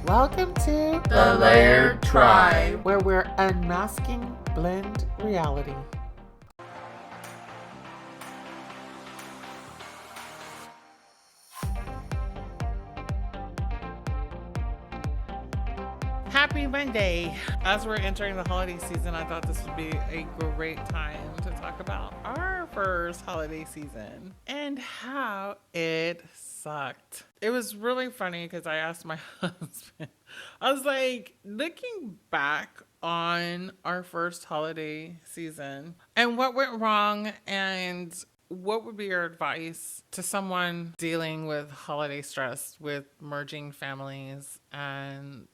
Welcome to The Layered Tribe, where we're unmasking blend reality. Happy Monday. As we're entering the holiday season, I thought this would be a great time to talk about our first holiday season and how it sucked. It was really funny because I asked my husband, I was like, looking back on our first holiday season and what went wrong and what would be your advice to someone dealing with holiday stress with merging families? And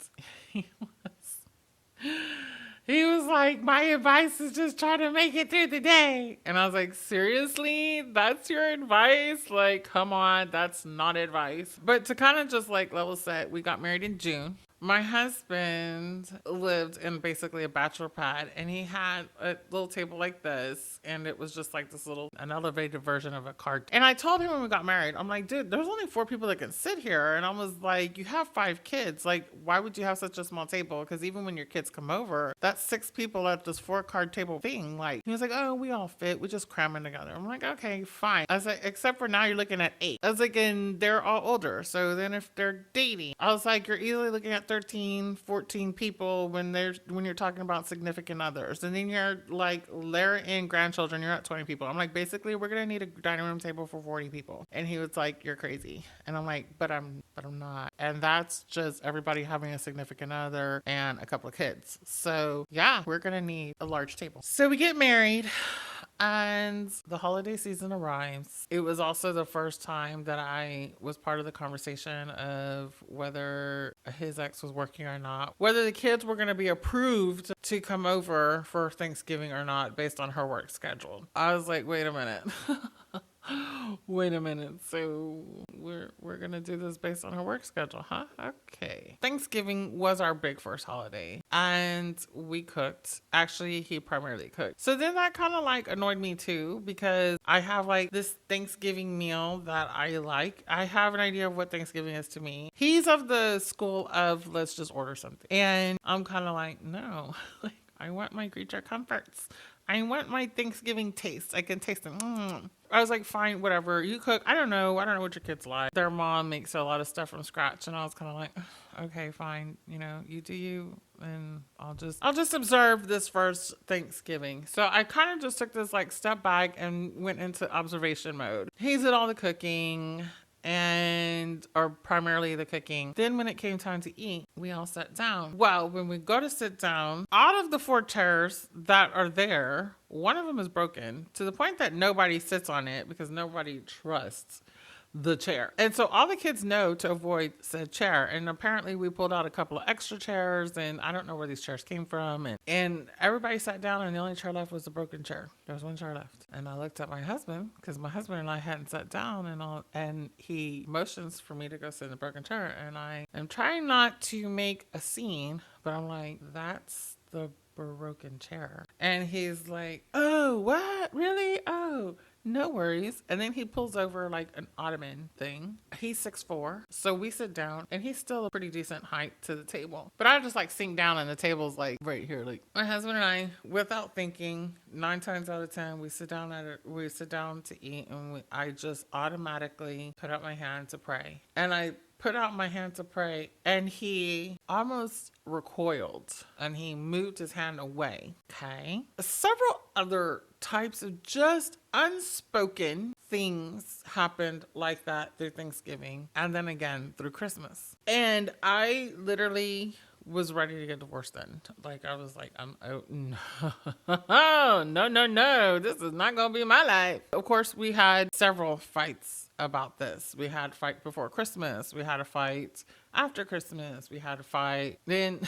he was like, my advice is just try to make it through the day. And I was like, seriously? That's your advice? Like, come on, that's not advice. But to kind of just like level set, we got married in June. My husband lived in basically a bachelor pad, and he had a little table like this, and it was just like this little, an elevated version of a card. And I told him when we got married, I'm like, dude, there's only 4 people that can sit here. And I was like, you have 5 kids. Like, why would you have such a small table? Because even when your kids come over, that's 6 people at this 4-card table thing. Like, he was like, oh, we all fit. We just cramming together. I'm like, okay, fine. I was like, except for now you're looking at 8. I was like, and they're all older. So then if they're dating, I was like, you're easily looking at 13, 14 people when you're talking about significant others. And then you're like layer in grandchildren, you're at 20 people. I'm like, basically we're gonna need a dining room table for 40 people. And he was like, you're crazy. And I'm like, but I'm not. And that's just everybody having a significant other and a couple of kids. So yeah, we're gonna need a large table. So we get married. And the holiday season arrives. It was also the first time that I was part of the conversation of whether his ex was working or not, whether the kids were going to be approved to come over for Thanksgiving or not based on her work schedule. I was like, wait a minute. Wait a minute. So we're gonna do this based on her work schedule, huh? Okay. Thanksgiving was our big first holiday, and we cooked. Actually, he primarily cooked. So then that kind of like annoyed me too, because I have like this Thanksgiving meal that I like. I have an idea of what Thanksgiving is to me. He's of the school of let's just order something, and I'm kind of like, no, like I want my creature comforts. I want my Thanksgiving taste. I can taste them. I was like, fine, whatever. You cook. I don't know what your kids like. Their mom makes a lot of stuff from scratch. And I was kind of like, okay, fine. You know, you do you. And I'll just observe this first Thanksgiving. So I kind of just took this like step back and went into observation mode. He did all the cooking or primarily the cooking. Then when it came time to eat, we all sat down. Well, when we go to sit down, out of the 4 chairs that are there, one of them is broken to the point that nobody sits on it because nobody trusts the chair. And so all the kids know to avoid said chair. And apparently we pulled out a couple of extra chairs, and I don't know where these chairs came from. And everybody sat down, and the only chair left was the broken chair. There was 1 chair left. And I looked at my husband because my husband and I hadn't sat down, and he motions for me to go sit in the broken chair. And I am trying not to make a scene, but I'm like, that's the broken chair. And he's like, oh, what? Really? Oh, no worries. And then he pulls over like an ottoman thing. He's 6'4", so we sit down, and he's still a pretty decent height to the table. But I just like sink down, and the table's like right here. Like my husband and I, without thinking, 9 times out of 10, we sit down to eat, and I just automatically put up my hand to pray. And I put out my hand to pray, and he almost recoiled, and he moved his hand away. Okay. Several other types of just unspoken things happened like that through Thanksgiving, and then again through Christmas. And I literally was ready to get divorced then. Like I was like, no, this is not gonna be my life. Of course, we had several fights about this. We had a fight before Christmas. We had a fight after Christmas. We had a fight. Then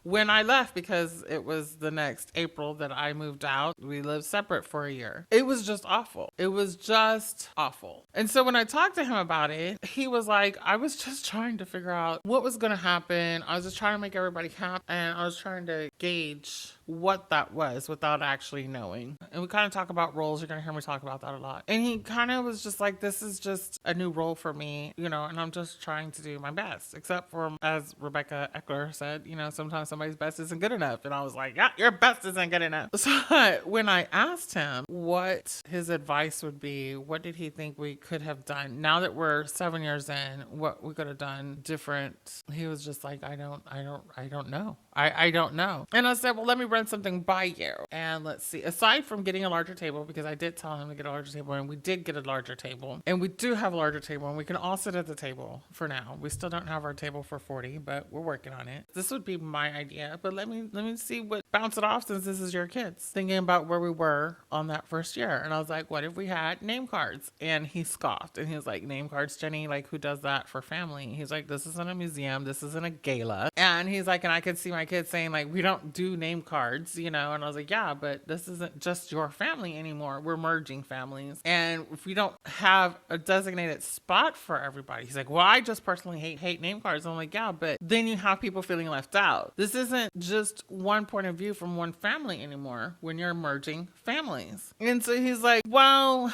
when I left, because it was the next April that I moved out, we lived separate for a year. It was just awful. It was just awful. And so when I talked to him about it, he was like, I was just trying to figure out what was going to happen. I was just trying to make everybody happy. And I was trying to gauge what that was without actually knowing. And we kind of talk about roles. You're going to hear me talk about that a lot. And he kind of was just like, this is just a new role for me, and I'm just trying to do my best. Except for, as Rebecca Eckler said, sometimes somebody's best isn't good enough. And I was like, yeah, your best isn't good enough. So when I asked him what his advice would be, what did he think we could have done now that we're 7 years in, what we could have done different, he was just like, I don't know. I don't know. And I said, well, let me run something by you. And let's see, aside from getting a larger table, because I did tell him to get a larger table, and we did get a larger table, and we do have a larger table, and we can all sit at the table for now. We still don't have our table for 40, but we're working on it. This would be my idea, but let me see what, bounce it off, since this is your kids. Thinking about where we were on that first year. And I was like, what if we had name cards? And he scoffed, and he was like, name cards, Jenny? Like, who does that for family? He's like, this isn't a museum. This isn't a gala. And he's like, and I could see my kids saying, like, we don't do name cards, and I was like, yeah, but this isn't just your family anymore. We're merging families. And if we don't have a designated spot for everybody, he's like, well, I just personally hate name cards. I'm like, yeah, but then you have people feeling left out. This isn't just one point of view from one family anymore when you're merging families. And so he's like, well,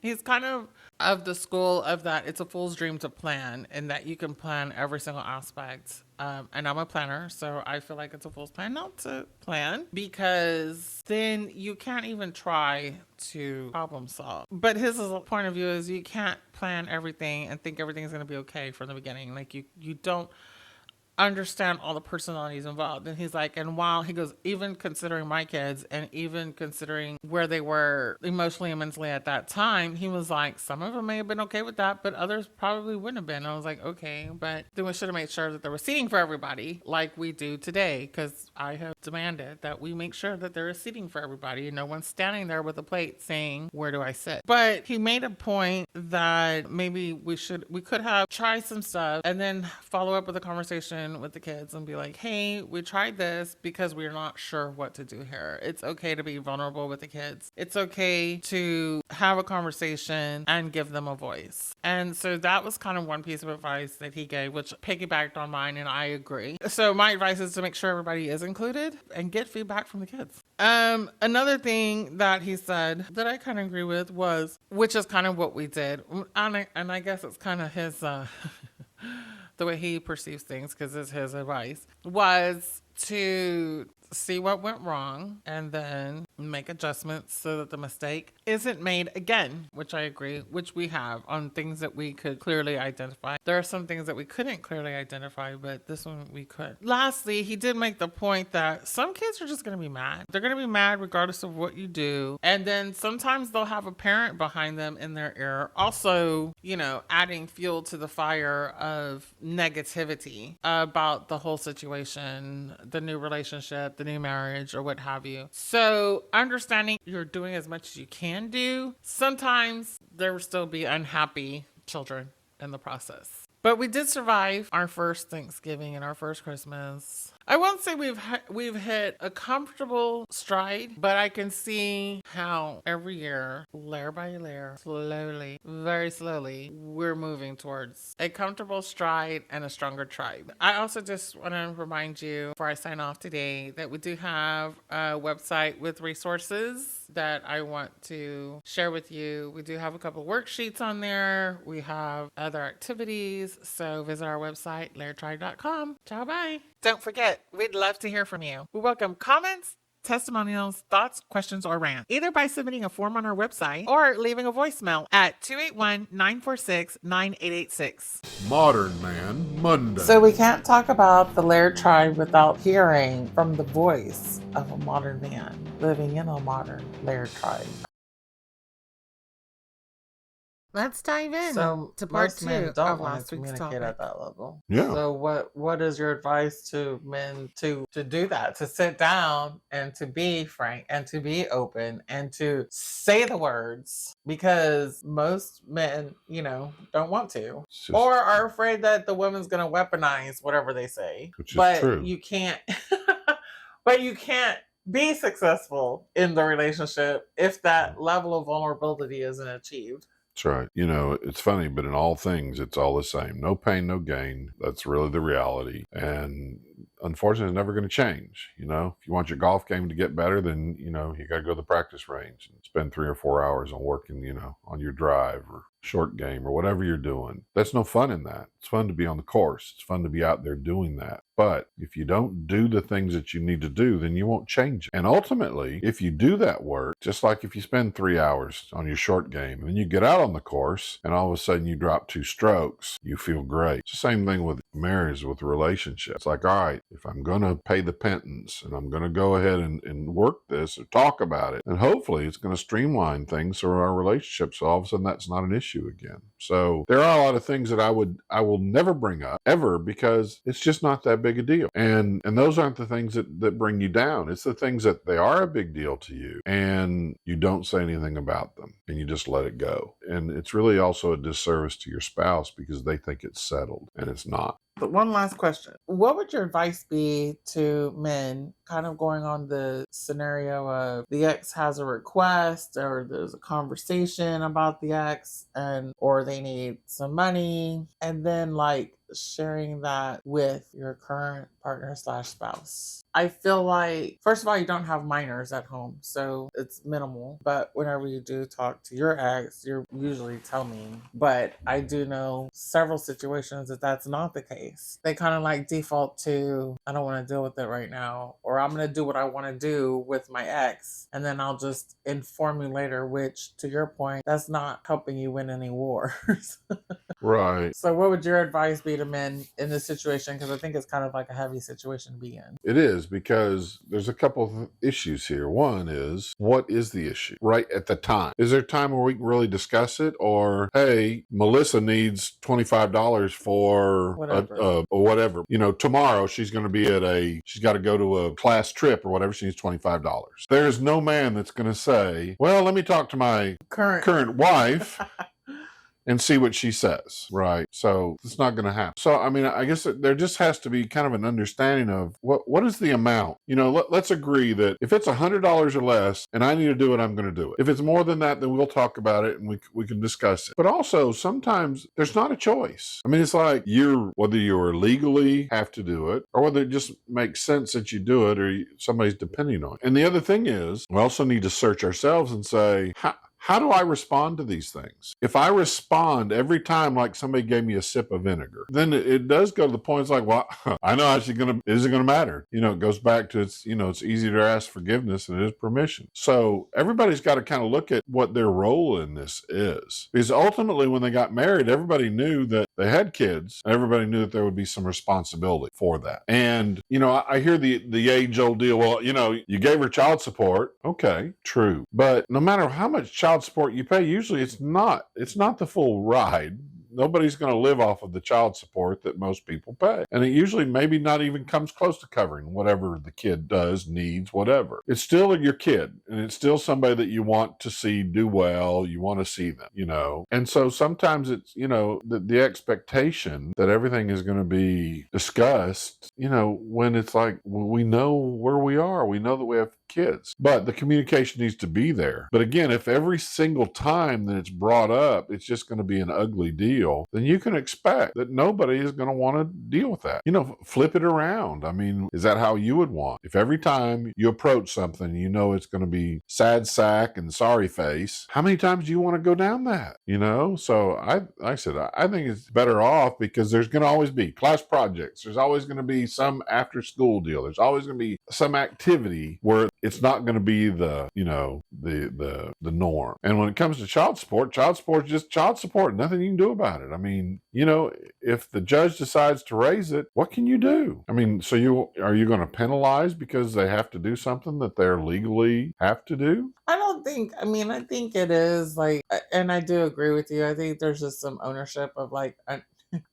he's kind of the school of that it's a fool's dream to plan, and that you can plan every single aspect. And I'm a planner, so I feel like it's a fool's plan not to plan, because then you can't even try to problem solve. But his point of view is you can't plan everything and think everything's going to be okay from the beginning. Like you don't understand all the personalities involved. And he's like, and while he goes, even considering my kids and even considering where they were emotionally and mentally at that time, he was like, some of them may have been okay with that, but others probably wouldn't have been. And I was like, okay, but then we should have made sure that there was seating for everybody like we do today, because I have demanded that we make sure that there is seating for everybody and no one's standing there with a plate saying, where do I sit? But he made a point that maybe we could have tried some stuff and then follow up with a conversation with the kids and be like, hey, we tried this because we're not sure what to do here. It's okay to be vulnerable with the kids. It's okay to have a conversation and give them a voice. And so that was kind of one piece of advice that he gave, which piggybacked on mine, and I agree. So my advice is to make sure everybody is included and get feedback from the kids. Another thing that he said that I kind of agree with was, which is kind of what we did, and I guess it's kind of his the way he perceives things, because it's his advice, was to see what went wrong and then make adjustments so that the mistake isn't made again, which I agree, which we have on things that we could clearly identify. There are some things that we couldn't clearly identify, but this one we could. Lastly, he did make the point that some kids are just going to be mad. They're going to be mad regardless of what you do. And then sometimes they'll have a parent behind them in their ear, also, adding fuel to the fire of negativity about the whole situation, the new relationship, the new marriage, or what have you. So understanding you're doing as much as you can do, sometimes there will still be unhappy children in the process. But we did survive our first Thanksgiving and our first Christmas. I won't say we've hit a comfortable stride, but I can see how every year, layer by layer, slowly, very slowly, we're moving towards a comfortable stride and a stronger tribe. I also just want to remind you before I sign off today that we do have a website with resources that I want to share with you. We do have a couple worksheets on there. We have other activities. So visit our website, layertribe.com. Ciao, bye. Don't forget, we'd love to hear from you. We welcome comments, testimonials, thoughts, questions, or rants, either by submitting a form on our website or leaving a voicemail at 281-946-9886. Modern Man Monday. So we can't talk about the Laird Tribe without hearing from the voice of a modern man living in a modern Laird Tribe. let's dive in So to part most men 2 don't of want last to week's communicate topic. at that level. Yeah. So what is your advice to men to do that, to sit down and to be frank and to be open and to say the words? Because most men, don't want to, It's just, or are afraid that the woman's going to weaponize whatever they say. which is But true. you can't. But you can't be successful in the relationship if that level of vulnerability isn't achieved. That's right. It's funny, but in all things, it's all the same. No pain, no gain. That's really the reality. And unfortunately, it's never going to change. If you want your golf game to get better, then, you got to go to the practice range and spend 3 or 4 hours on working, on your drive or short game or whatever you're doing. That's no fun in that. It's fun to be on the course. It's fun to be out there doing that. But if you don't do the things that you need to do, then you won't change it. And ultimately, if you do that work, just like if you spend 3 hours on your short game and then you get out on the course and all of a sudden you drop 2 strokes, you feel great. It's the same thing with marriage, with relationships. It's like, all right, if I'm going to pay the pittance and I'm going to go ahead and work this or talk about it, and hopefully it's going to streamline things so our relationship, so all of a sudden that's not an issue again. So there are a lot of things that I will never bring up ever because it's just not that big a deal. And those aren't the things that bring you down. It's the things that they are a big deal to you and you don't say anything about them and you just let it go. And it's really also a disservice to your spouse because they think it's settled and it's not. But one last question. What would your advice be to men kind of going on the scenario of the ex has a request or there's a conversation about the ex or they need some money and then sharing that with your current partner / spouse? I feel like, first of all, you don't have minors at home, so it's minimal. But whenever you do talk to your ex, you usually tell me. But I do know several situations that that's not the case. They kind of default to, I don't want to deal with it right now, or I'm going to do what I want to do with my ex, and then I'll just inform you later, which, to your point, that's not helping you win any wars. Right. So what would your advice be to men in this situation? Because I think it's kind of like a heavy situation to be in. It is, because there's a couple of issues here. One is, what is the issue right at the time? Is there a time where we can really discuss it? Or, hey, Melissa needs $25 for whatever. Tomorrow she's going to be she's got to go to a class trip or whatever. She needs $25. There's no man that's going to say, well, let me talk to my current wife and see what she says, right? So it's not going to happen. So, I guess there just has to be kind of an understanding of what is the amount? Let's agree that if it's $100 or less and I need to do it, I'm going to do it. If it's more than that, then we'll talk about it and we can discuss it. But also, sometimes there's not a choice. It's like whether you legally have to do it or whether it just makes sense that you do it or somebody's depending on it. And the other thing is, we also need to search ourselves and say, how do I respond to these things? If I respond every time like somebody gave me a sip of vinegar, then it does go to the point, it's like, well, I know is it going to matter? It goes back to it's easier to ask forgiveness than it is permission. So everybody's got to kind of look at what their role in this is. Because ultimately when they got married, everybody knew that they had kids. Everybody knew that there would be some responsibility for that. And, I hear the age-old deal, well, you gave her child support. Okay, true. But no matter how much child support you pay, usually it's not the full ride. Nobody's going to live off of the child support that most people pay. And it usually maybe not even comes close to covering whatever the kid does, needs, whatever. It's still your kid, and it's still somebody that you want to see do well. You want to see them, And so sometimes it's, the expectation that everything is going to be discussed, when it's like, well, we know where we are. We know that we have kids, but the communication needs to be there. But again, if every single time that it's brought up, it's just going to be an ugly deal, then you can expect that nobody is going to want to deal with that. Flip it around. Is that how you would want? If every time you approach something, it's going to be sad sack and sorry face, how many times do you want to go down that? So I think it's better off because there's going to always be class projects. There's always going to be some after school deal. There's always going to be some activity where it's not going to be the, the norm. And when it comes to child support is just child support. Nothing you can do about it. I mean, if the judge decides to raise it, what can you do? I mean, so are you going to penalize because they have to do something that they're legally have to do? I think it is like, and I do agree with you. I think there's just some ownership of like,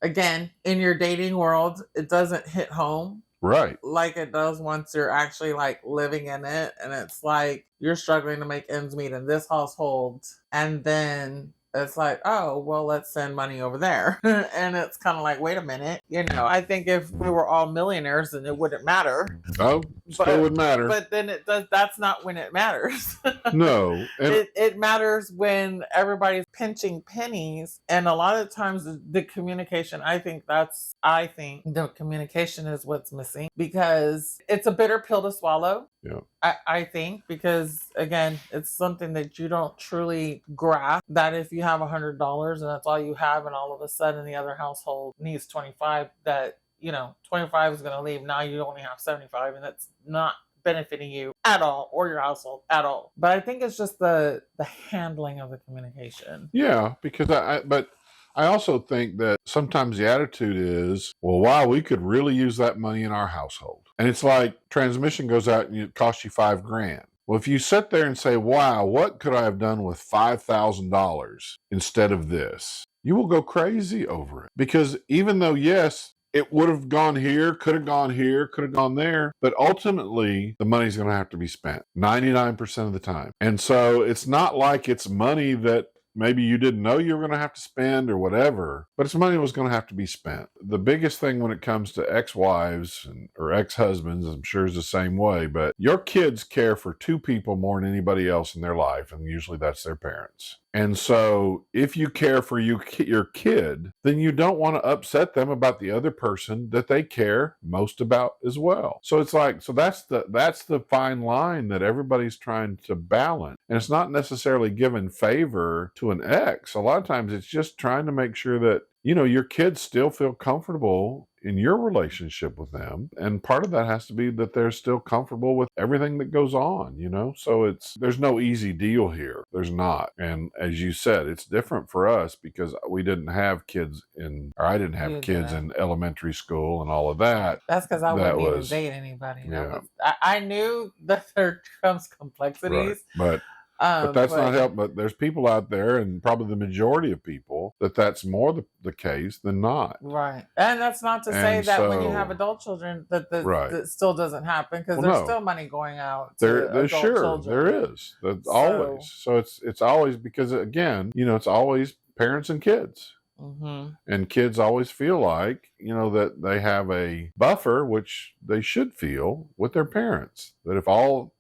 again, in your dating world, it doesn't hit home. Right. Like it does once you're actually like living in it. And it's like you're struggling to make ends meet in this household. And then it's like, oh, well, let's send money over there. And it's kind of like, wait a minute. I think if we were all millionaires, then it wouldn't matter. Oh, still would matter. But then that's not when it matters. No. It matters when everybody's pinching pennies. And a lot of times the communication, I think the communication is what's missing, because it's a bitter pill to swallow. Yeah. I think, because again, it's something that you don't truly grasp, that if you have $100 and that's all you have, and all of a sudden the other household needs 25, that 25 is going to leave. Now you only have 75, and that's not benefiting you at all, or your household at all. But I think it's just the handling of the communication. Yeah, because I also think that sometimes the attitude is, well, wow, we could really use that money in our household. And it's like transmission goes out and it costs you $5,000. Well, if you sit there and say, wow, what could I have done with $5,000 instead of this? You will go crazy over it. Because even though, yes, it would have gone here, could have gone there, but ultimately the money's going to have to be spent 99% of the time. And so it's not like it's money that maybe you didn't know you were going to have to spend or whatever, but it's money that was going to have to be spent. The biggest thing when it comes to ex-wives or ex-husbands, I'm sure is the same way, but your kids care for two people more than anybody else in their life, and usually that's their parents. And so if you care for your kid, then you don't want to upset them about the other person that they care most about as well. So it's like, that's the fine line that everybody's trying to balance. And it's not necessarily giving favor to an ex. A lot of times it's just trying to make sure that, your kids still feel comfortable in your relationship with them. And part of that has to be that they're still comfortable with everything that goes on, So there's no easy deal here. There's not. And as you said, it's different for us because we didn't have kids I didn't have kids in elementary school and all of that. That's because I wouldn't even date anybody. Yeah. I knew that there comes complexities. Right. But that's not help. But there's people out there, and probably the majority of people, that's more the case than not. Right. And that's not to say that when you have adult children that still doesn't happen, because there's still money going out to adult children. There is. Always. So it's always, because again, it's always parents and kids. Mm-hmm. And kids always feel like, that they have a buffer, which they should feel with their parents. That if all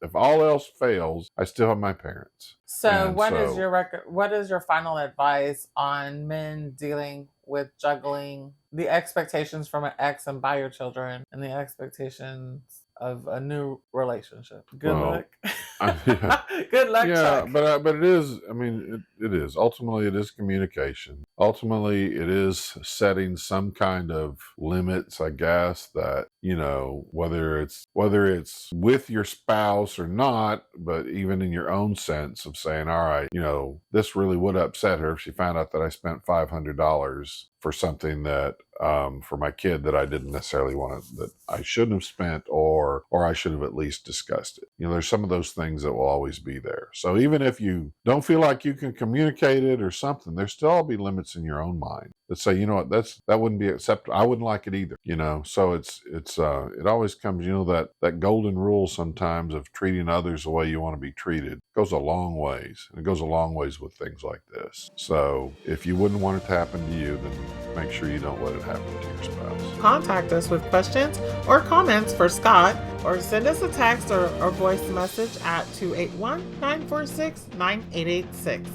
else fails, I still have my parents. So what is your final advice on men dealing with juggling the expectations from an ex and by your children, and the expectations of a new relationship? Good luck. Good luck, yeah, Chuck. but it is. I mean, it is. Ultimately, it is communication. Ultimately, it is setting some kind of limits, I guess, that, whether it's with your spouse or not, but even in your own sense of saying, all right, this really would upset her if she found out that I spent $500 for something that for my kid that I didn't necessarily that I shouldn't have spent, or I should have at least discussed it. There's some of those things that will always be there. So even if you don't feel like you can communicate it or something, there's still be limits in your own mind that say, that wouldn't be acceptable. I wouldn't like it either. So it always comes, that golden rule sometimes of treating others the way you want to be treated goes a long ways. And it goes a long ways with things like this. So if you wouldn't want it to happen to you, then make sure you don't let it happen to your spouse. Contact us with questions or comments for Scott, or send us a text or voice message at 281-946-9886.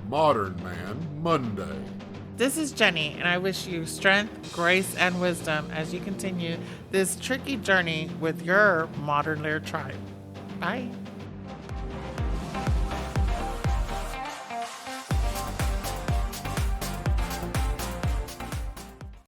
Modern Man Monday. This is Jenny, and I wish you strength, grace, and wisdom as you continue this tricky journey with your modern lair tribe. Bye.